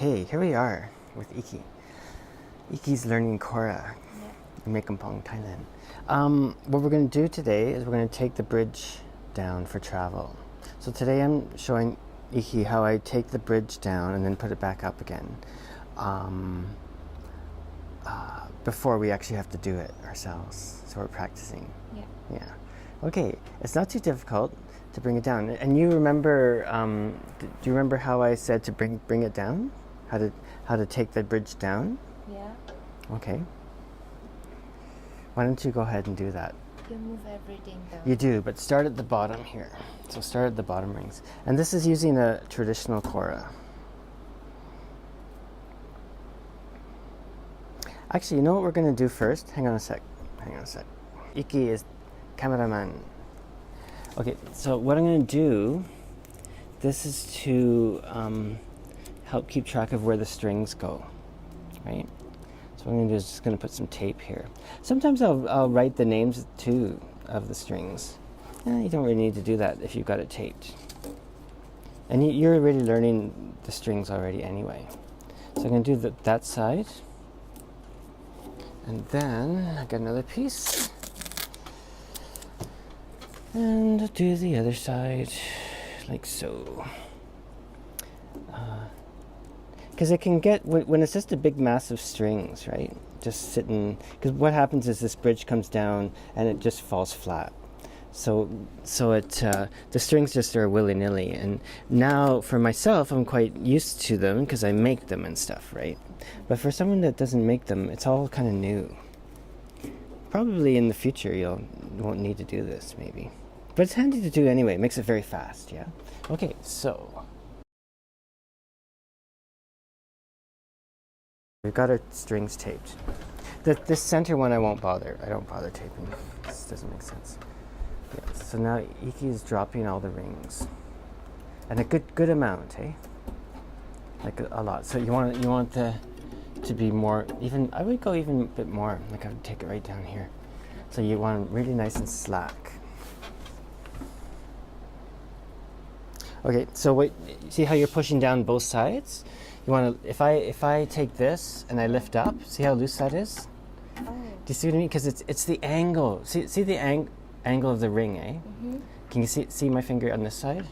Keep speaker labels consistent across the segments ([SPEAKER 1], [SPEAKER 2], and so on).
[SPEAKER 1] Okay, here we are with Iki. Iki's learning kora in Mekampong, Thailand. What we're going to do today is we're going to take the bridge down for travel. So today I'm showing Iki how I take the bridge down and then put it back up again before we actually have to do it ourselves. So we're practicing. Yeah. Okay, it's not too difficult to bring it down. And you remember, do you remember how I said to bring it down? How to take the bridge down?
[SPEAKER 2] Yeah.
[SPEAKER 1] Okay. Why don't you go ahead and do that?
[SPEAKER 2] You move everything down.
[SPEAKER 1] You do, but start at the bottom here. So start at the bottom rings. And this is using a traditional kora. Actually, you know what we're going to do first? Hang on a sec. Iki is cameraman. Okay, so what I'm going to do, this is to help keep track of where the strings go, right? So what I'm going to do is just going to put some tape here. Sometimes I'll write the names too of the strings. You don't really need to do that if you've got it taped. And you're already learning the strings already anyway. So I'm going to do that side. And then I got another piece. And I'll do the other side, like so. Because it can get, when it's just a big mass of strings, right? Just sitting, because what happens is this bridge comes down and it just falls flat. So the strings just are willy-nilly. And now for myself, I'm quite used to them because I make them and stuff, right? But for someone that doesn't make them, it's all kind of new. Probably in the future you won't need to do this, maybe. But it's handy to do anyway. It makes it very fast, yeah? Okay, so we've got our strings taped. This center one I don't bother taping. This doesn't make sense. Yeah, so now Iki is dropping all the rings. And a good amount, eh? Like a lot. So you want to be more, even, I would go even a bit more. Like I would take it right down here. So you want it really nice and slack. Okay, so see how you're pushing down both sides? You want to, if I take this and I lift up, see how loose that is?
[SPEAKER 2] Oh.
[SPEAKER 1] Do you see what I mean? Because it's the angle. See the angle of the ring, eh?
[SPEAKER 2] Mm-hmm.
[SPEAKER 1] Can you see my finger on this side?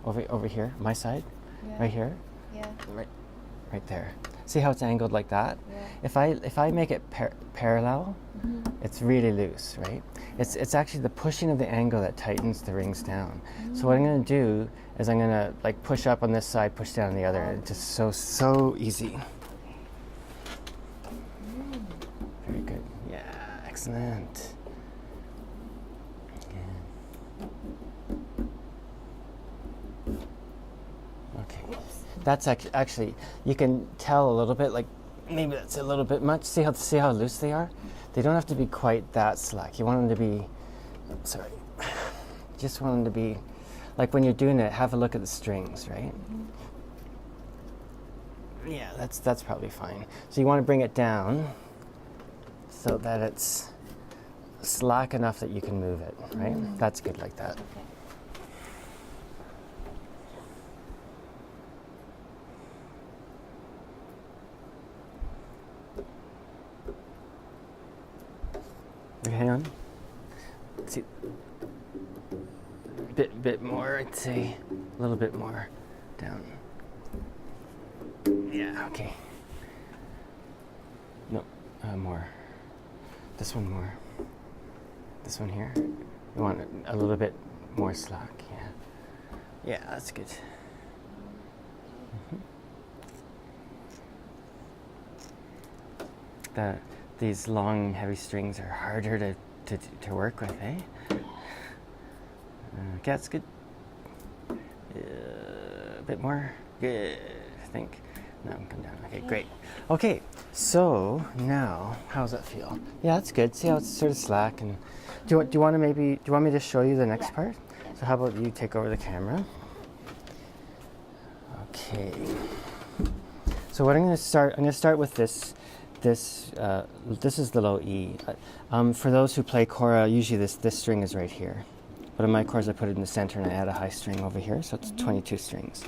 [SPEAKER 1] Over here, my side?
[SPEAKER 2] Yeah.
[SPEAKER 1] Right here?
[SPEAKER 2] Yeah.
[SPEAKER 1] Right there. See how it's angled like that?
[SPEAKER 2] Yeah.
[SPEAKER 1] If I make it parallel,
[SPEAKER 2] Mm-hmm.
[SPEAKER 1] it's really loose, right? It's actually the pushing of the angle that tightens the rings down. So what I'm going to do is I'm going to like push up on this side, push down on the other. It's just so easy. Very good. Yeah, excellent. Okay. That's actually, you can tell a little bit, like maybe that's a little bit much. See how loose they are? They don't have to be quite that slack. You want them to be, sorry, just want them to be, like when you're doing it, have a look at the strings, right? Yeah, that's probably fine. So you want to bring it down so that it's slack enough that you can move it, right? That's good like that. Okay, hang on. Let's see. Bit more, I'd say. A little bit more down. Yeah, okay. No, more. This one more. This one here. You want a little bit more slack, yeah. Yeah, that's good. These long, heavy strings are harder to work with, eh? Okay, that's good. A bit more. Good, I think. Now come down. Okay, great. Okay, so now, how does that feel? Yeah, that's good. See how it's sort of slack. And do you want me to show you the next part? So how about you take over the camera? Okay. So what I'm going to start with this. This is the low E. For those who play kora, usually this string is right here. But in my course, I put it in the center and I add a high string over here, so it's 22 strings.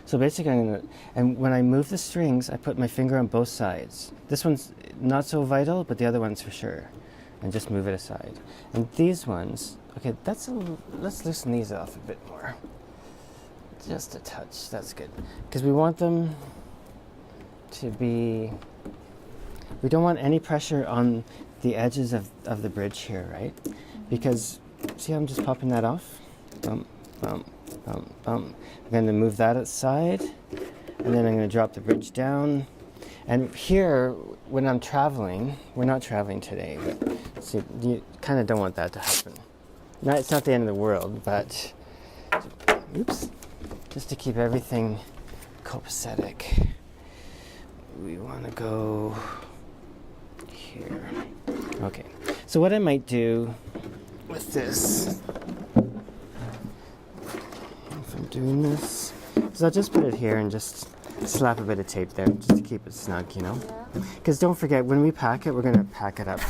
[SPEAKER 1] So basically, and when I move the strings, I put my finger on both sides. This one's not so vital, but the other one's for sure. And just move it aside. And these ones, okay, let's loosen these off a bit more. Just a touch, that's good. Because we want them to be, we don't want any pressure on the edges of the bridge here, right? Because, see how I'm just popping that off? Bump, bump, bump, bump. I'm going to move that aside, and then I'm going to drop the bridge down. And here, when I'm traveling, we're not traveling today, but see, you kind of don't want that to happen. Now, it's not the end of the world, but, oops, just to keep everything copacetic, we want to go here. Okay, so what I might do with this, if I'm doing this, is I'll just put it here and just slap a bit of tape there just to keep it snug, you know? Because don't forget, when we pack it, we're going to pack it up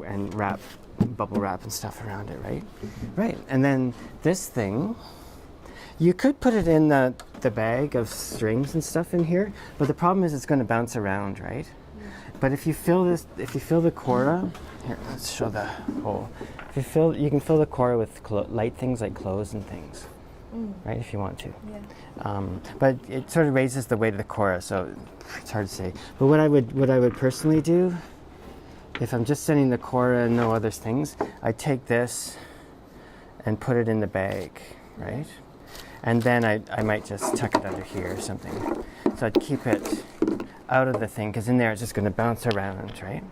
[SPEAKER 1] and wrap, bubble wrap and stuff around it, right? Right, and then this thing, you could put it in the bag of strings and stuff in here, but the problem is it's going to bounce around, right? But if you fill this, if you fill the kora, here, let's show the hole. If you fill, you can fill the kora with light things like clothes and things, right? If you want to.
[SPEAKER 2] Yeah.
[SPEAKER 1] But it sort of raises the weight of the kora, so it's hard to say. But what I would personally do, if I'm just sending the kora and no other things, I take this and put it in the bag, right? And then I might just tuck it under here or something. So I'd keep it out of the thing, because in there it's just going to bounce around, right?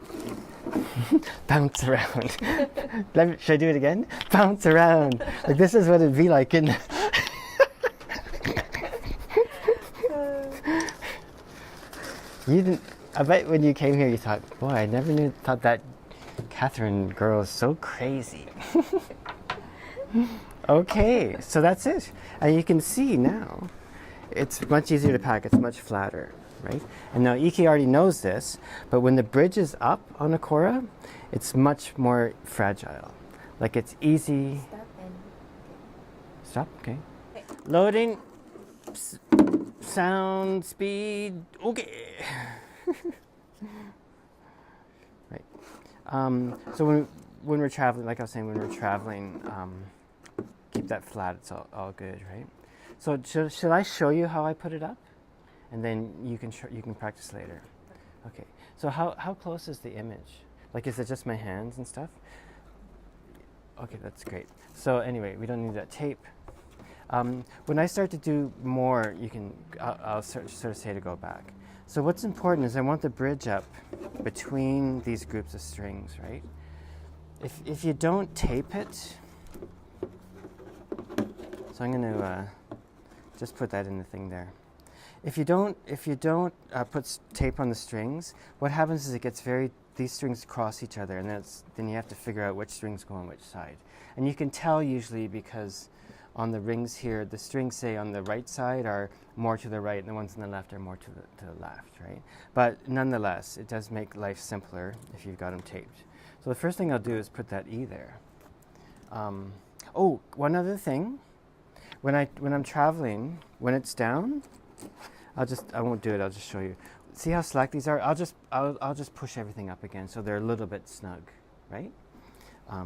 [SPEAKER 1] Bounce around. Should I do it again? Bounce around. Like, this is what it'd be like in... You didn't... I bet when you came here you thought, boy, I never thought that Catherine girl is so crazy. Okay, so that's it. And you can see now, it's much easier to pack, it's much flatter, right? And now Iki already knows this, but when the bridge is up on a kora, it's much more fragile. Like, it's easy. Stop, okay. Loading, sound, speed, okay. Right. So when we're traveling, like I was saying, when we're traveling, keep that flat, it's all good, right? So should I show you how I put it up? And then you can practice later. Okay, so how close is the image? Like, is it just my hands and stuff? Okay, that's great. So anyway, we don't need that tape. When I start to do more, I'll sort of say to go back. So what's important is I want the bridge up between these groups of strings, right? If you don't tape it, so I'm going to just put that in the thing there. If you don't put tape on the strings, what happens is these strings cross each other, and then you have to figure out which strings go on which side. And you can tell usually because on the rings here, the strings, say, on the right side are more to the right, and the ones on the left are more to the left, right? But nonetheless, it does make life simpler if you've got them taped. So the first thing I'll do is put that E there. Oh, one other thing. When I'm traveling, when it's down, I won't do it, I'll just show you. See how slack these are? I'll just push everything up again so they're a little bit snug, right? Yeah.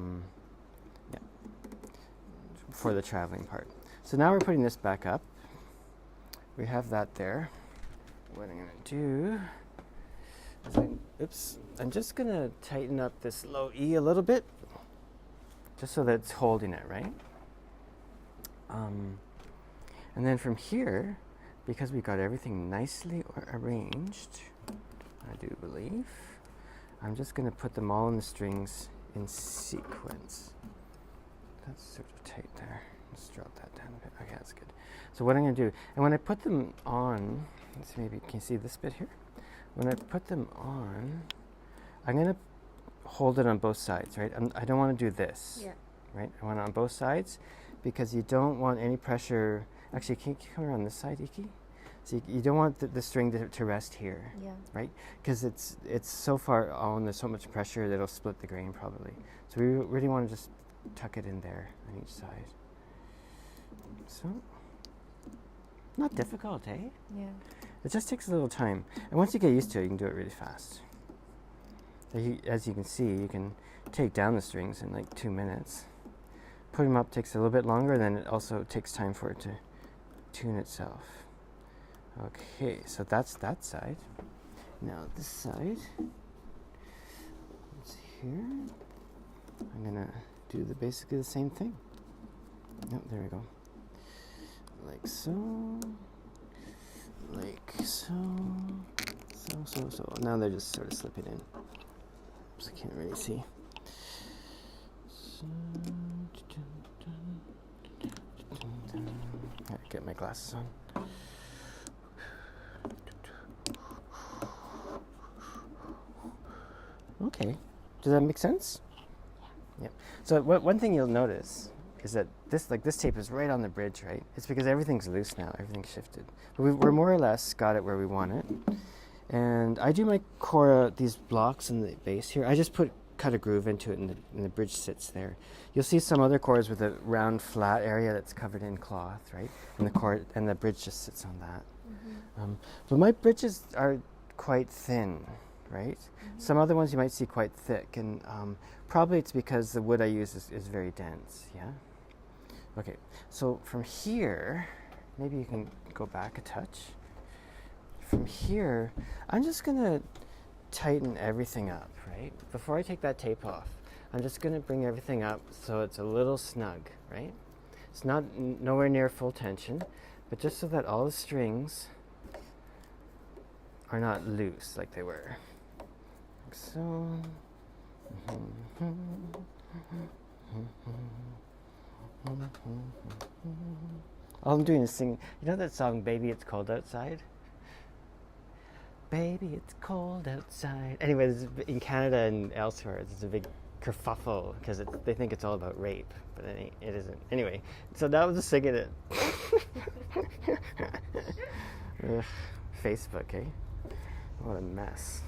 [SPEAKER 1] For the traveling part. So now we're putting this back up. We have that there. What I'm going to do is I'm just going to tighten up this low E a little bit, just so that it's holding it, right? And then from here, because we got everything nicely arranged, I do believe, I'm just going to put them all in the strings in sequence. That's sort of tight there. Let's drop that down a bit. Okay, that's good. So what I'm going to do, and when I put them on, let's see, maybe can you see this bit here? When I put them on, I'm going to hold it on both sides, right? I don't want to do this, right? I want it on both sides because you don't want any pressure. Actually, can you come around this side, Iki? So you don't want the string to rest here, right? Because it's so far on, there's so much pressure that it'll split the grain probably. So we really want to just tuck it in there on each side. So, Not difficult, eh?
[SPEAKER 2] Yeah.
[SPEAKER 1] It just takes a little time. And once you get used to it, you can do it really fast. As you can see, you can take down the strings in like 2 minutes. Putting them up takes a little bit longer, then it also takes time for it to tune itself. Okay, so that's that side. Now this side, it's here. I'm gonna do basically the same thing. Nope, there we go. Like so, like so, so. Now they're just sort of slipping in. Oops, I can't really see. So, get my glasses on. Okay, does that make sense? Yeah. So one thing you'll notice is that this tape is right on the bridge, right? It's because everything's loose now, everything's shifted. But we're more or less got it where we want it. And I do my kora, these blocks in the base here. I just cut a groove into it, and the bridge sits there. You'll see some other koras with a round, flat area that's covered in cloth, right? And the bridge just sits on that. Mm-hmm. But my bridges are quite thin, right? Mm-hmm. Some other ones you might see quite thick, and probably it's because the wood I use is very dense, yeah? Okay, so from here, maybe you can go back a touch. From here, I'm just gonna tighten everything up, right? Before I take that tape off, I'm just gonna bring everything up so it's a little snug, right? It's not nowhere near full tension, but just so that all the strings are not loose like they were. Like so. All I'm doing is singing. You know that song, Baby It's Cold Outside? Baby, it's cold outside. Anyway, in Canada and elsewhere, there's a big kerfuffle because they think it's all about rape, but it isn't. Anyway, so now I'm just singing it. Ugh, Facebook, eh? What a mess.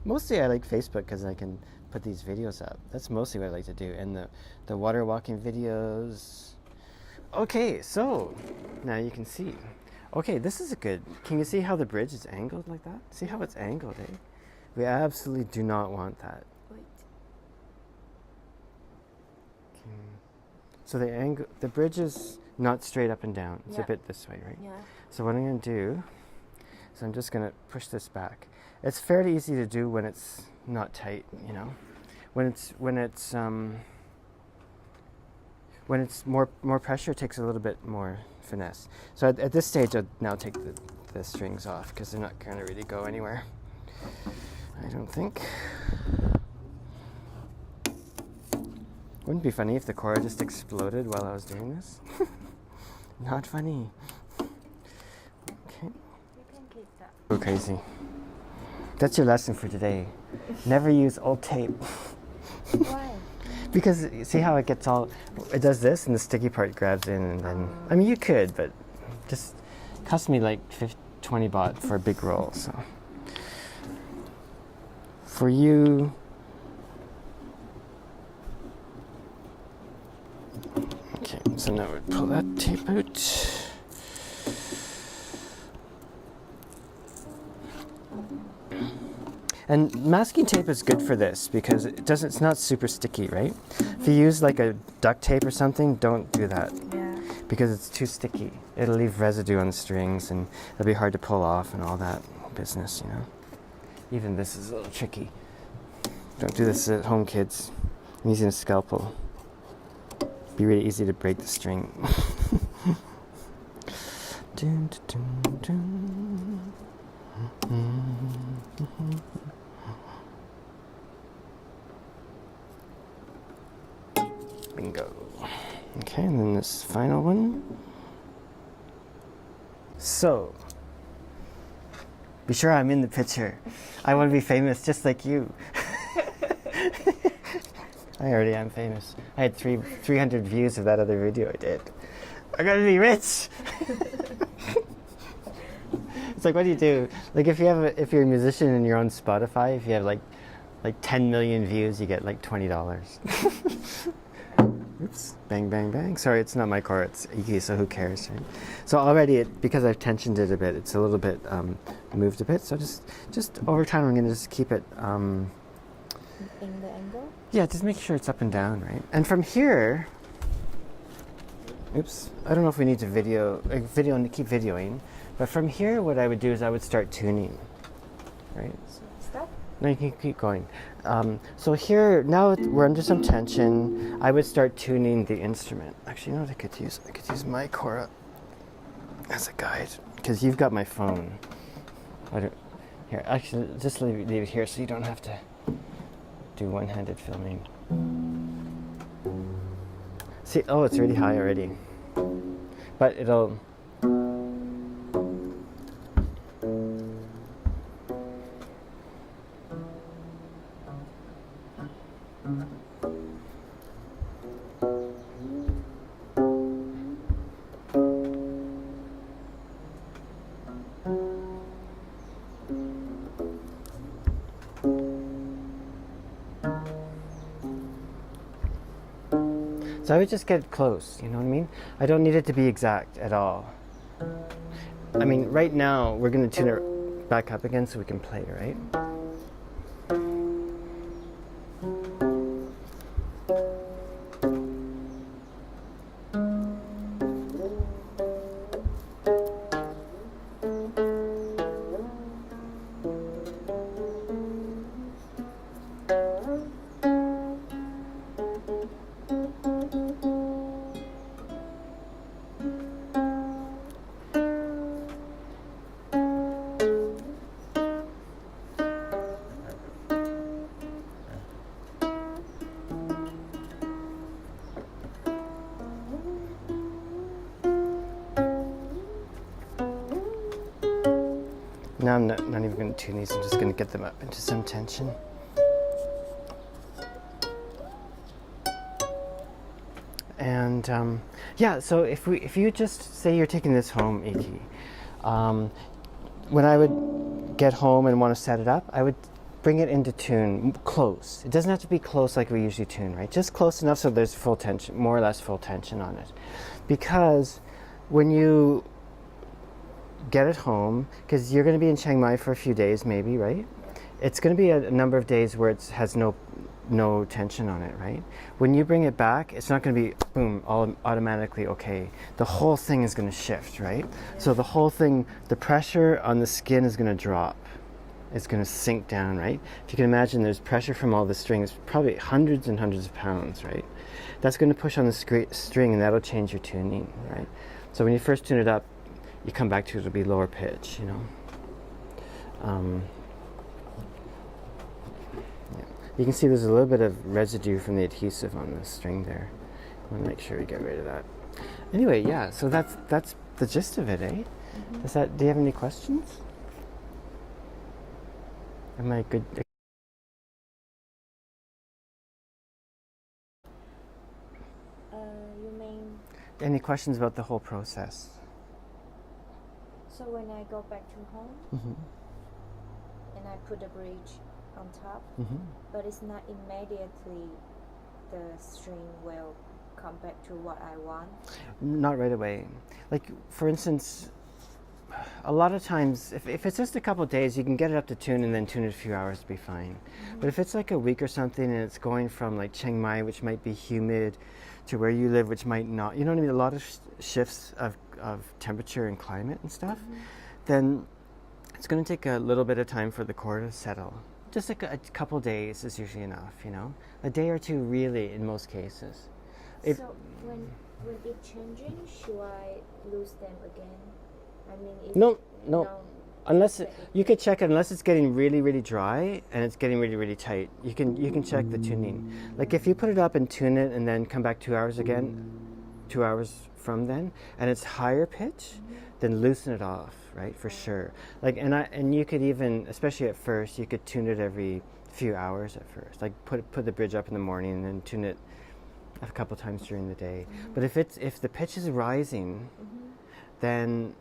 [SPEAKER 1] Mostly I like Facebook because I can put these videos up. That's mostly what I like to do. And the water walking videos. Okay, so now you can see. Okay, this is can you see how the bridge is angled like that? See how it's angled, eh? We absolutely do not want that.
[SPEAKER 2] Wait.
[SPEAKER 1] Okay. So the bridge is not straight up and down. It's a bit this way, right?
[SPEAKER 2] Yeah.
[SPEAKER 1] So what I'm going to do is I'm just going to push this back. It's fairly easy to do when it's not tight, you know. When it's more pressure, it takes a little bit more finesse. So at this stage, I'll now take the strings off because they're not going to really go anywhere, I don't think. Wouldn't it be funny if the kora just exploded while I was doing this? Not funny. Okay.
[SPEAKER 2] You can keep that.
[SPEAKER 1] Go crazy. That's your lesson for today. Never use old tape.
[SPEAKER 2] Why?
[SPEAKER 1] Because see how it does this and the sticky part grabs in, and then, I mean, you could, but just cost me like 20 baht for a big roll, so. For you, okay, so now we pull that tape out. And masking tape is good for this because it's not super sticky, right? Mm-hmm. If you use like a duct tape or something, don't do that.
[SPEAKER 2] Yeah.
[SPEAKER 1] Because it's too sticky. It'll leave residue on the strings and it'll be hard to pull off and all that business, you know. Even this is a little tricky. Don't do this at home, kids. I'm using a scalpel. Be really easy to break the string. Dun, dun, dun, dun. Bingo. Okay, and then this final one. So, be sure I'm in the picture. I want to be famous just like you. I already am famous. I had 300 views of that other video I did. I gotta be rich. It's like, what do you do? Like if you're a musician and you're on Spotify, if you have like 10 million views, you get like $20. Oops, bang, bang, bang. Sorry, it's not my kora, it's Iki, so who cares, right? So already, because I've tensioned it a bit, it's a little bit moved a bit. So just over time, I'm going to just keep it.
[SPEAKER 2] In the angle?
[SPEAKER 1] Yeah, just make sure it's up and down, right? And from here, oops, I don't know if we need to keep videoing, but from here, what I would do is I would start tuning, right?
[SPEAKER 2] So stop?
[SPEAKER 1] No, you can keep going. So here, now we're under some tension. I would start tuning the instrument. Actually, you know what I could use? I could use my kora as a guide, because you've got my phone. Here, actually, just leave it here so you don't have to do one-handed filming. See, oh, it's really high already. But it'll... So I would just get close, you know what I mean? I don't need it to be exact at all. I mean, right now, we're going to tune it back up again so we can play, right? Now I'm not even going to tune these, I'm just going to get them up into some tension. And yeah, so if you just say you're taking this home, Iki, when I would get home and want to set it up, I would bring it into tune close. It doesn't have to be close like we usually tune, right? Just close enough so there's full tension, more or less full tension on it. Because when you get it home, because you're going to be in Chiang Mai for a few days maybe, right? It's going to be a number of days where it has no tension on it, right? When you bring it back, it's not going to be boom, all automatically okay. The whole thing is going to shift, right? So the whole thing, the pressure on the skin is going to drop. It's going to sink down, right? If you can imagine, there's pressure from all the strings, probably hundreds and hundreds of pounds, right? That's going to push on the string, and that'll change your tuning, right? So when you first tune it up, you come back to it, it'll be lower pitch, you know. Yeah. You can see there's a little bit of residue from the adhesive on the string there. I want to make sure we get rid of that. Anyway, yeah, so that's the gist of it, eh? Mm-hmm. Do you have any questions? Am I good?
[SPEAKER 2] You mean...
[SPEAKER 1] Any questions about the whole process?
[SPEAKER 2] So when I go back to home, and I put the bridge on top, but it's not immediately the string will come back to what I want?
[SPEAKER 1] Not right away. Like, for instance, a lot of times, if it's just a couple of days, you can get it up to tune and then tune it a few hours to be fine. But if it's like a week or something and it's going from like Chiang Mai, which might be humid, to where you live, which might not, you know what I mean, a lot of shifts of temperature and climate and stuff, then it's going to take a little bit of time for the kora to settle. Just like a couple days is usually enough, you know? A day or two really in most cases.
[SPEAKER 2] So when it's changing, should I lose them again? I mean, if
[SPEAKER 1] no. Unless you could check it, unless it's getting really, really dry and it's getting really, really tight. You can check the tuning. Like if you put it up and tune it and then come back 2 hours again, 2 hours from then, and it's higher pitch, then loosen it off, right? For sure. Like and you could even, especially at first, you could tune it every few hours at first. Like put the bridge up in the morning and then tune it a couple times during the day. But if the pitch is rising, then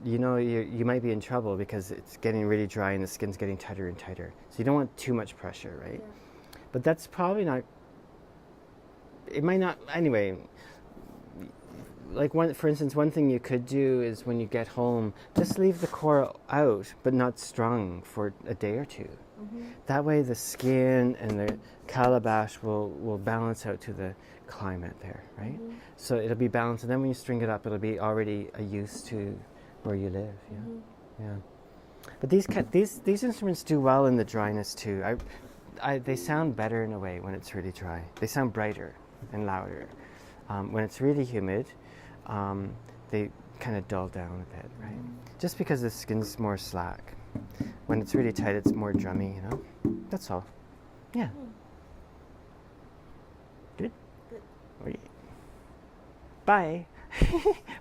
[SPEAKER 1] you know, you might be in trouble because it's getting really dry and the skin's getting tighter and tighter. So you don't want too much pressure, right? Yeah. But that's probably not it might not, anyway. Like for instance, one thing you could do is when you get home, just leave the kora out, but not strung for a day or two. That way the skin and the calabash will balance out to the climate there, right? So it'll be balanced, and then when you string it up, it'll be already a use to where you live. Yeah. But these instruments do well in the dryness too. They sound better in a way when it's really dry. They sound brighter and louder. When it's really humid, they kind of dull down a bit, right? Just because the skin's more slack. When it's really tight, it's more drummy, you know? That's all. Yeah. Good?
[SPEAKER 2] Good.
[SPEAKER 1] Okay. Bye.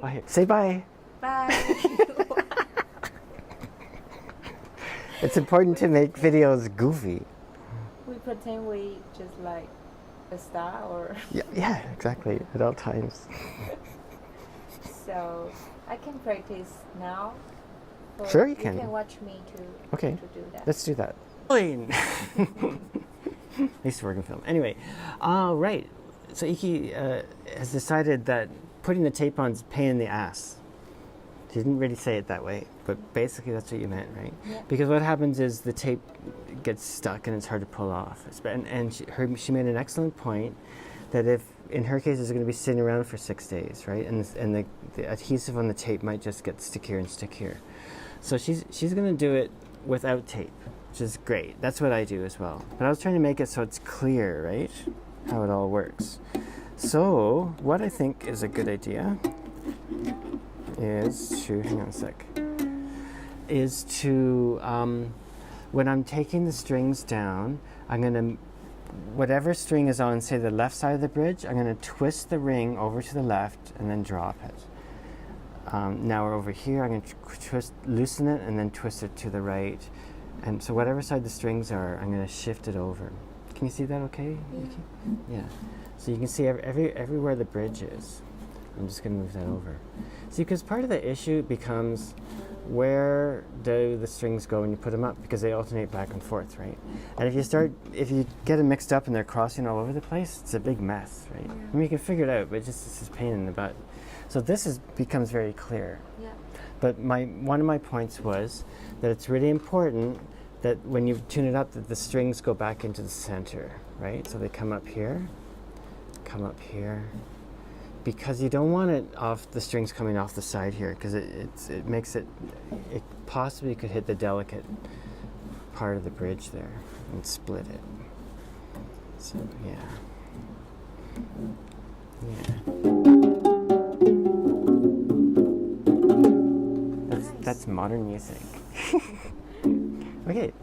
[SPEAKER 1] Oh, here. Say bye.
[SPEAKER 2] Bye.
[SPEAKER 1] It's important to make videos goofy.
[SPEAKER 2] We pretend we just like a star or...
[SPEAKER 1] Yeah, exactly. At all times.
[SPEAKER 2] So I can practice now. Or
[SPEAKER 1] Sure, you can.
[SPEAKER 2] You can watch me to do that.
[SPEAKER 1] Let's do that. I used to work in film. Anyway, right. So Iki has decided that putting the tape on is a pain in the ass. She didn't really say it that way, but basically that's what you meant, right?
[SPEAKER 2] Yeah.
[SPEAKER 1] Because what happens is the tape gets stuck and it's hard to pull off. And she made an excellent point that if, in her case, it's going to be sitting around for 6 days, right? And the adhesive on the tape might just get stickier and stickier. So she's going to do it without tape, which is great. That's what I do as well. But I was trying to make it so it's clear, right? How it all works. So what I think is a good idea is to, hang on a sec, is to, when I'm taking the strings down, I'm going to, whatever string is on, say, the left side of the bridge, I'm going to twist the ring over to the left and then drop it. Now we're over here, I'm going to loosen it and then twist it to the right. And so whatever side the strings are, I'm going to shift it over. Can you see that okay? Yeah. So you can see everywhere the bridge is. I'm just going to move that over. See, because part of the issue becomes where do the strings go when you put them up, because they alternate back and forth, right? And if you get them mixed up and they're crossing all over the place, it's a big mess, right?
[SPEAKER 2] Yeah.
[SPEAKER 1] I mean, you can figure it out, but it's just a pain in the butt. So this becomes very clear.
[SPEAKER 2] Yeah.
[SPEAKER 1] But one of my points was that it's really important that when you tune it up, that the strings go back into the center, right? So they come up here, because you don't want it off, the strings coming off the side here, because it makes it possibly could hit the delicate part of the bridge there and split it. So that's modern music. Okay,